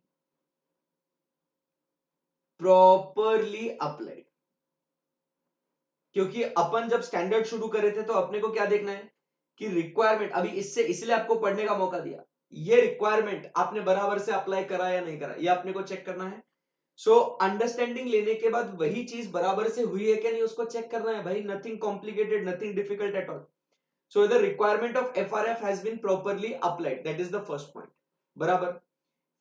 [SPEAKER 1] properly applied। क्योंकि अपन जब स्टैंडर्ड शुरू करे थे तो अपने को क्या देखना है कि रिक्वायरमेंट, अभी इससे इसलिए आपको पढ़ने का मौका दिया, ये रिक्वायरमेंट आपने बराबर से अप्लाई करा या नहीं करा, ये अपने को चेक करना है। सो अंडरस्टैंडिंग लेने के बाद वही चीज बराबर से हुई है क्या नहीं उसको चेक करना है भाई। Nothing complicated, nothing difficult at all. So the requirement of FRF has been properly applied. That is the first point. बराबर।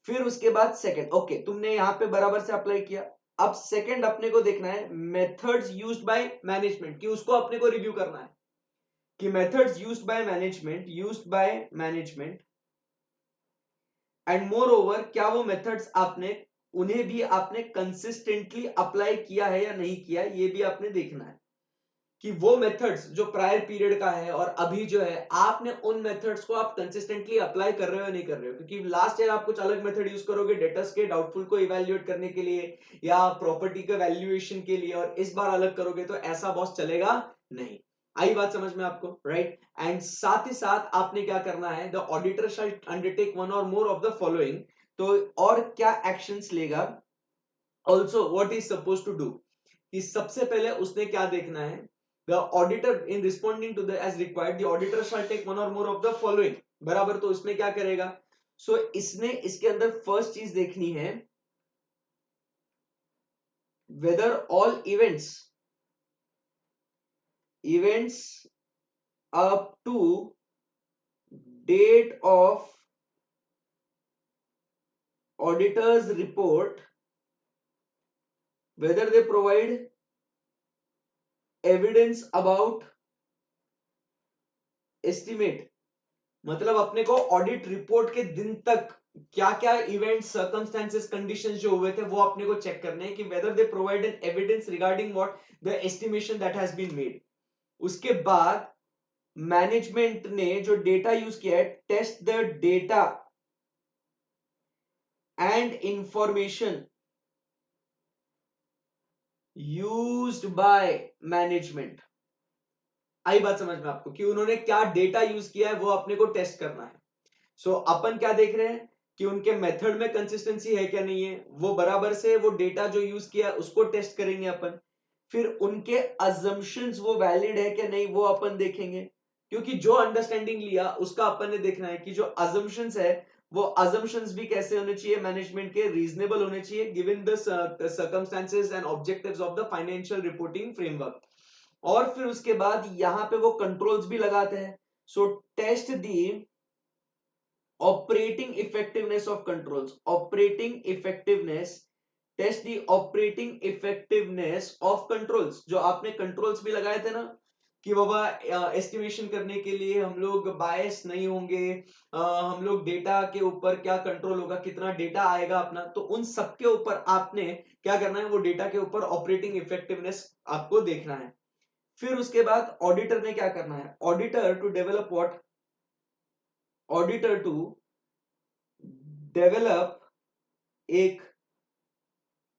[SPEAKER 1] फिर उसके बाद सेकंड, ओके तुमने यहां पे बराबर से अप्लाई किया। अब सेकंड अपने को देखना है मेथड्स यूज्ड बाय मैनेजमेंट, कि उसको अपने को रिव्यू करना है कि methods used by management and more over क्या वो मेथड्स आपने उन्हें भी आपने कंसिस्टेंटली अप्लाई किया है या नहीं किया, ये भी आपने देखना है कि वो मेथड्स जो प्रायर पीरियड का है और अभी जो है आपने उन मेथड्स को आप कंसिस्टेंटली अप्लाई कर रहे हो या नहीं कर रहे हो। क्योंकि लास्ट ईयर आप कुछ अलग मेथड यूज करोगे डेटर्स के डाउटफुल को इवैल्यूएट करने के लिए या प्रॉपर्टी के वैल्यूएशन के लिए, और इस बार अलग करोगे तो ऐसा बॉस चलेगा नहीं। आई बात समझ में आपको? राइट। एंड साथ ही साथ आपने क्या करना है, the auditor shell undertake one और मोर ऑफ द फॉलोइंग। तो और क्या एक्शंस लेगा, also what is suppose to do, कि सबसे पहले उसने क्या देखना है, the auditor in responding to the as required the auditor shall take one or more of the following। बराबर, तो इसमें क्या करेगा? सो इसने इसके अंदर फर्स्ट चीज देखनी है whether all events up to date of auditor's report, whether they provide evidence about estimate मतलब अपने को ऑडिट रिपोर्ट के दिन तक क्या क्या इवेंट सर्कमस्टेंसेस कंडीशंस जो हुए थे वो अपने को चेक करने हैं कि whether they provide an evidence regarding what the estimation that has been made. उसके बाद मैनेजमेंट ने जो डेटा यूज किया है, test the data and information used by management. आई बात समझ में आपको कि उन्होंने क्या डेटा यूज किया है वो अपने को टेस्ट करना है। सो अपन क्या देख रहे हैं कि उनके मेथड में कंसिस्टेंसी है क्या नहीं है, वो बराबर से वो डेटा जो यूज किया उसको टेस्ट करेंगे अपन। फिर उनके अजम्पशंस वो वैलिड है क्या नहीं वो अपन देखेंगे, क्योंकि जो अंडरस्टैंडिंग लिया उसका अपन ने देखना है कि जो अजम्पशंस है वो अजम्पशंस भी कैसे होने चाहिए, मैनेजमेंट के रीजनेबल होने चाहिए given the circumstances and objectives of the financial reporting framework. और फिर उसके बाद यहां पे वो कंट्रोल्स भी लगाते हैं। So test the operating effectiveness of controls, operating effectiveness, test the operating effectiveness of controls। जो आपने कंट्रोल्स भी लगाए थे ना कि बाबा एस्टिमेशन करने के लिए हम लोग बायस नहीं होंगे, हम लोग डेटा के ऊपर क्या कंट्रोल होगा, कितना डेटा आएगा अपना, तो उन सब के ऊपर आपने क्या करना है, वो डेटा के ऊपर ऑपरेटिंग इफेक्टिवनेस आपको देखना है। फिर उसके बाद ऑडिटर ने क्या करना है, auditor to develop what, auditor to develop एक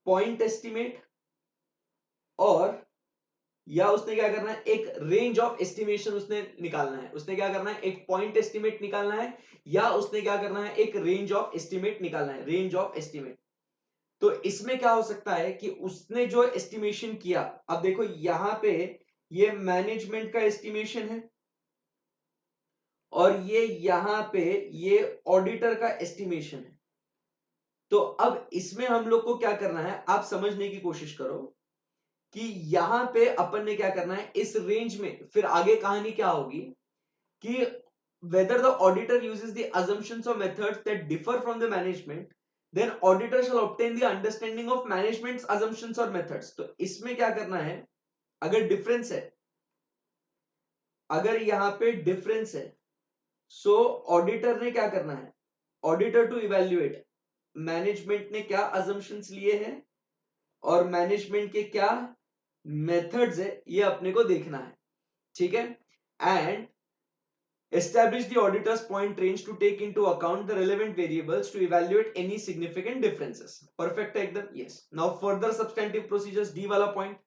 [SPEAKER 1] पॉइंट एस्टिमेट, और या उसने क्या करना है, एक रेंज ऑफ एस्टिमेशन उसने निकालना है। उसने क्या करना है, एक पॉइंट एस्टिमेट निकालना है, या उसने क्या करना है, एक रेंज ऑफ एस्टिमेट निकालना है, रेंज ऑफ एस्टिमेट। तो इसमें क्या हो सकता है कि उसने जो एस्टिमेशन किया, अब देखो यहां पे ये मैनेजमेंट का एस्टिमेशन है और ये यहां पे ये ऑडिटर का एस्टिमेशन है। तो अब इसमें हम लोग को क्या करना है, आप समझने की कोशिश करो कि यहां पे अपन ने क्या करना है, इस रेंज में फिर आगे कहानी क्या होगी कि whether the auditor uses the assumptions or methods that differ from the management, then auditor shall obtain the understanding of management's assumptions or methods। तो इसमें क्या करना है, अगर डिफरेंस है, अगर यहां पे डिफरेंस है, सो ऑडिटर ने क्या करना है, ऑडिटर टू इवेल्युएट मैनेजमेंट ने क्या assumptions लिए हैं और मैनेजमेंट के क्या मेथड्स है, ये अपने को देखना है, ठीक है। And establish the auditor's point range to take into account the relevant variables to evaluate any significant differences। Perfect है एकदम, yes। Now further substantive procedures, D वाला point,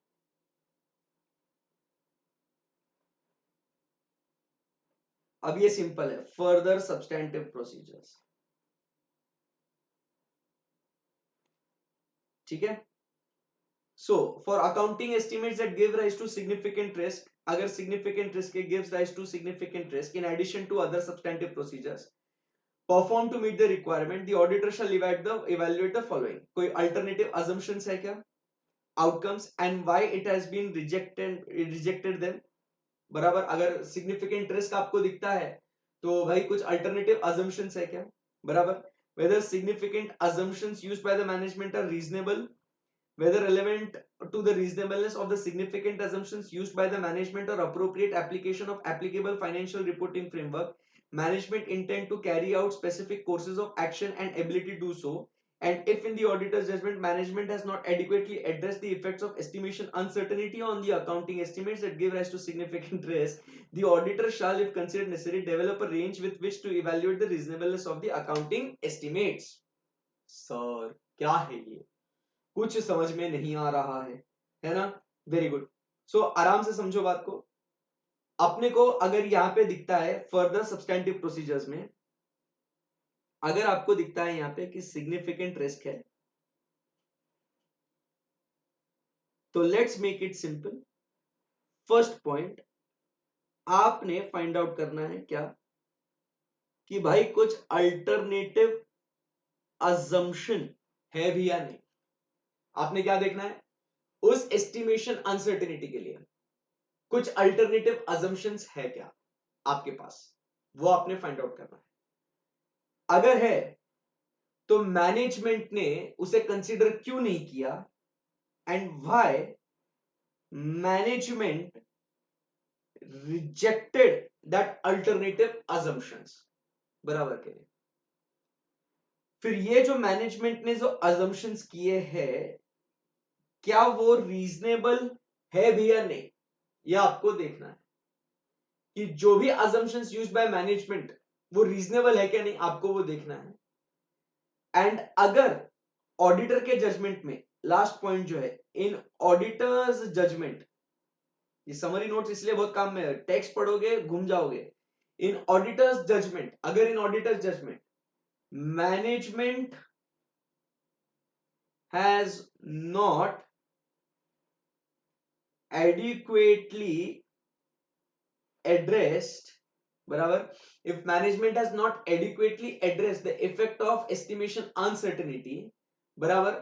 [SPEAKER 1] अब ये सिंपल है, further substantive procedures, ठीक है। So for accounting estimates that give rise to significant risk, अगर significant risk gives rise to significant risk in addition to other substantive procedures perform to meet the requirement, the auditor shall evaluate the following। कोई alternative assumptions है क्या, outcomes and why it has been rejected them। बराबर, अगर significant risk आपको दिखता है तो भाई कुछ alternative assumptions है क्या, बराबर, whether significant assumptions used by the management are reasonable, whether relevant to the reasonableness of the significant assumptions used by the management or appropriate application of applicable financial reporting framework, management intend to carry out specific courses of action and ability to do so, and if in the auditor's judgment management has not adequately addressed the effects of estimation uncertainty on the accounting estimates that give rise to significant risk, the auditor shall, if considered necessary, develop a range with which to evaluate the reasonableness of the accounting estimates। Sir क्या है ये, कुछ समझ में नहीं आ रहा है ना, वेरी गुड। सो आराम से समझो बात को। अपने को अगर यहां पे दिखता है फर्दर सब्सटेंटिव प्रोसीजर्स में, अगर आपको दिखता है यहां पे कि सिग्निफिकेंट रिस्क है, तो let's make it simple. First point आपने फाइंड आउट करना है क्या, कि भाई कुछ अल्टरनेटिव अजम्पशन है भी या नहीं। आपने क्या देखना है, उस एस्टिमेशन अनसर्टेनिटी के लिए कुछ अल्टरनेटिव अजम्पशंस है क्या आपके पास, वो आपने फाइंड आउट करना है। अगर है तो मैनेजमेंट ने उसे कंसीडर क्यों नहीं किया, and why management rejected that alternative assumptions। बराबर के लिए। फिर ये जो मैनेजमेंट ने जो अजम्पशंस किए हैं, क्या वो रीजनेबल है भी या नहीं, ये आपको देखना है कि जो भी अजम्पशंस यूज्ड बाय मैनेजमेंट वो रीजनेबल है क्या नहीं, आपको वो देखना है। एंड अगर ऑडिटर के जजमेंट में, लास्ट पॉइंट जो है, इन ऑडिटर्स जजमेंट, ये समरी नोट्स इसलिए बहुत काम में है, टेक्स्ट पढ़ोगे घूम जाओगे। इन ऑडिटर्स जजमेंट, अगर in auditor's judgement management has not adequately addressed, बराबर, if management has not adequately addressed the effect of estimation uncertainty, बराबर,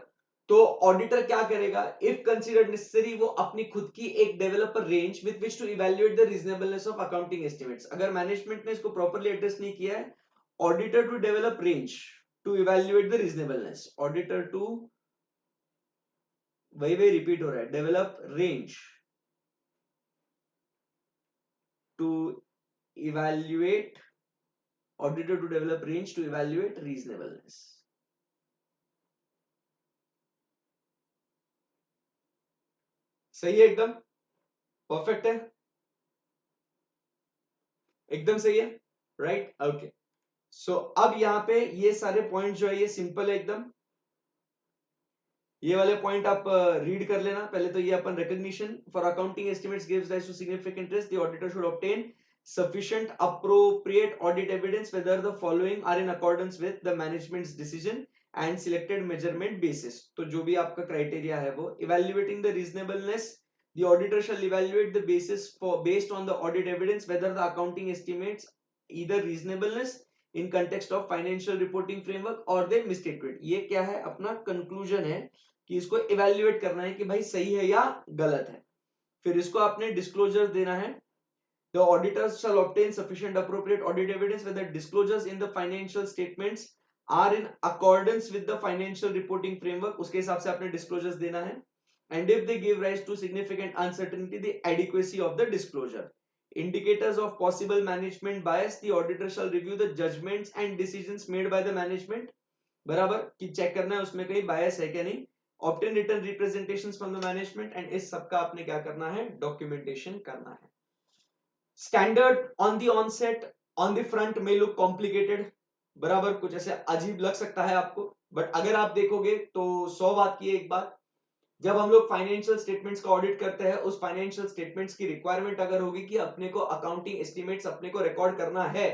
[SPEAKER 1] तो ऑडिटर क्या करेगा, इफ कंसिडर्ड नेसेसरी, वो अपनी खुद की एक developer range with which to evaluate the reasonableness of accounting estimates. अगर मैनेजमेंट ने इसको प्रॉपर्ली एड्रेस नहीं किया है, auditor to develop range to evaluate the reasonableness, auditor to, वही रिपीट हो रहा है, develop range to evaluate, auditor to develop range to evaluate reasonableness। सही है, एकदम परफेक्ट है, एकदम सही है, राइट, ओके। सो अब यहां पे ये सारे पॉइंट जो है ये सिंपल है एकदम। ये वाले पॉइंट आप रीड कर लेना पहले। तो ये अपन recognition for accounting estimates gives rise to significant risk, the auditor should obtain sufficient appropriate audit evidence whether the following are in accordance with the management's decision and selected measurement basis। तो जो भी आपका criteria है वो evaluating the reasonableness, the auditor shall evaluate the basis for based on the audit evidence whether the accounting estimates either reasonableness in context of financial reporting framework or they misstatement। ये क्या है, अपना conclusion है कि इसको evaluate करना है कि भाई सही है या गलत है। फिर इसको आपने डिस्क्लोजर देना है। The auditors shall obtain sufficient appropriate audit evidence whether disclosures in the financial statements are in accordance with the financial reporting framework, उसके हिसाब से आपने disclosures देना है। And if they give rise to significant uncertainty, the adequacy of the disclosure, indicators of possible management bias, the auditor shall review the judgments and decisions made by the management, बराबर, कि check करना है उसमें कहीं बायस है क्या नहीं। Obtain return representations from the management, and इस सबका आपने क्या करना है, डॉक्यूमेंटेशन करना है। Standard on the onset, on the front में लुक कॉम्प्लिकेटेड, बराबर, कुछ ऐसे अजीब लग सकता है आपको, बट अगर आप देखोगे तो 100 बात की एक बात, जब हम लोग फाइनेंशियल स्टेटमेंट्स का ऑडिट करते हैं, उस फाइनेंशियल स्टेटमेंट्स की रिक्वायरमेंट अगर होगी कि अपने को अकाउंटिंग एस्टिमेट्स अपने को रिकॉर्ड करना है,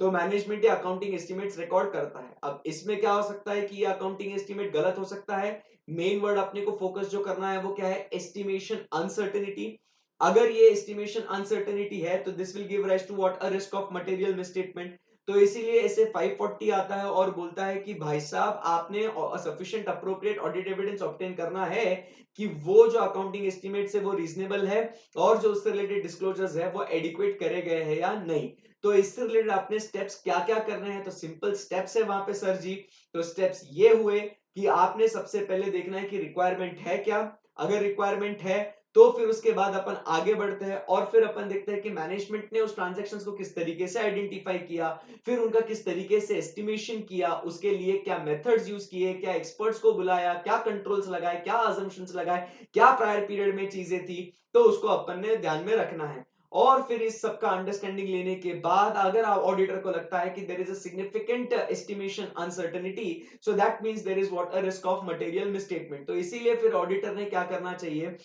[SPEAKER 1] तो मैनेजमेंट या अकाउंटिंग एस्टिमेट्स रिकॉर्ड करता है। अब इसमें क्या हो सकता है कि ये अकाउंटिंग एस्टिमेट गलत हो सकता है। मेन वर्ड अपने को फोकस जो करना है वो क्या है, एस्टिमेशन अनसर्टेनिटी। अगर ये एस्टिमेशन अनसर्टेनिटी है तो this will give rise to what, a risk of material misstatement. तो इसीलिए ऐसे 540 आता है और बोलता है कि भाई साहब आपने sufficient appropriate audit evidence obtain करना है कि वो जो अकाउंटिंग एस्टिमेट्स है वो रीजनेबल है और जो उससे रिलेटेड डिस्क्लोजर्स है वो एडिक्वेट करे गए हैं या नहीं। तो इससे रिलेटेड आपने स्टेप्स क्या क्या करने हैं, तो सिंपल स्टेप्स है वहां पे सर जी। तो स्टेप्स ये हुए कि आपने सबसे पहले देखना है कि रिक्वायरमेंट है क्या। अगर रिक्वायरमेंट है तो फिर उसके बाद अपन आगे बढ़ते हैं और फिर अपन देखते हैं कि मैनेजमेंट ने उस ट्रांजैक्शंस को किस तरीके से आइडेंटिफाई किया, फिर उनका किस तरीके से एस्टिमेशन किया, उसके लिए क्या मेथड्स यूज किए, क्या एक्सपर्ट्स को बुलाया, क्या कंट्रोल्स लगाए, क्या अजम्पशंस लगाए, क्या प्रायर पीरियड में चीजें थी, तो उसको अपन ने ध्यान में रखना है। और फिर इस सबका अंडरस्टैंडिंग लेने के बाद अगर ऑडिटर को लगता है कि there is a significant estimation uncertainty, so that means there is what, a risk of material misstatement. तो इसीलिए फिर ऑडिटर ने क्या करना चाहिए,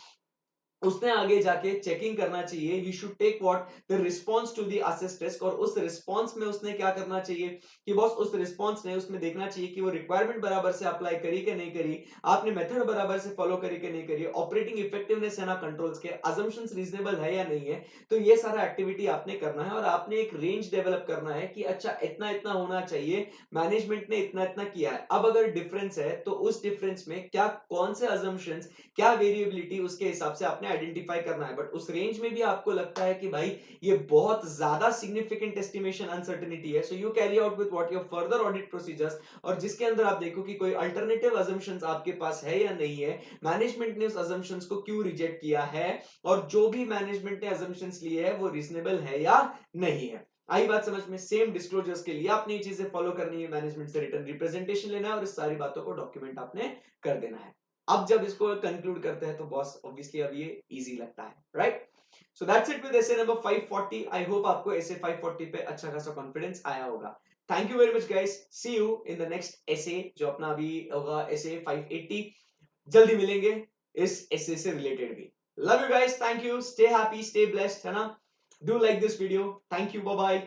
[SPEAKER 1] उसने आगे जाके चेकिंग करना चाहिए, he should take what, the response to the assessed risk. और उस रिस्पांस में उसने क्या करना चाहिए कि बॉस उस रिस्पांस ने उसमें देखना चाहिए कि वो रिक्वायरमेंट बराबर से अप्लाई करी कि नहीं करी, आपने मेथड बराबर से फॉलो करी कि नहीं करी, ऑपरेटिंग इफेक्टिवनेस है ना कंट्रोल्स के, अजम्पशंस रीजनेबल है या नहीं है। तो ये सारा एक्टिविटी आपने करना है और आपने एक रेंज डेवलप करना है कि अच्छा इतना इतना होना चाहिए, मैनेजमेंट ने इतना इतना किया है। अब अगर डिफरेंस है तो उस डिफरेंस में क्या, कौन से अजम्पशंस, क्या वेरिएबिलिटी, उसके हिसाब से आपने आइडेंटिफाई करना है। बट उस रेंज में भी आपको लगता है कि भाई ये बहुत ज्यादा सिग्निफिकेंट एस्टिमेशन अनसर्टेनिटी है, so you carry out with what your further audit procedures, और जिसके अंदर आप देखो कि कोई अल्टरनेटिव अजम्पशंस आपके पास है या नहीं है, मैनेजमेंट ने उस अजम्पशंस को क्यों रिजेक्ट किया है, और जो भी मैनेजमेंट ने अजम्पशंस लिए है वो रीजनेबल है या नहीं है। आई बात समझ में? सेम डिस्क्लोजर्स के लिए आपने ये चीजें फॉलो करनी है, मैनेजमेंट से रिटर्न रिप्रेजेंटेशन लेना है और इस सारी बातों को डॉक्यूमेंट आपने कर देना है। अब जब इसको कंक्लूड करते हैं तो बॉस ऑब्वियसली अब ये इजी लगता है, right? So that's it with essay number 540। I hope आपको एसे 540 पे अच्छा खासा कॉन्फिडेंस आया होगा। Thank you very much guys, see you in the next essay जो अपना अभी होगा एसे 580। जल्दी मिलेंगे इस एसे से रिलेटेड भी। Love you guys, thank you, stay happy, stay blessed, है ना? Do like this video, thank you, bye bye.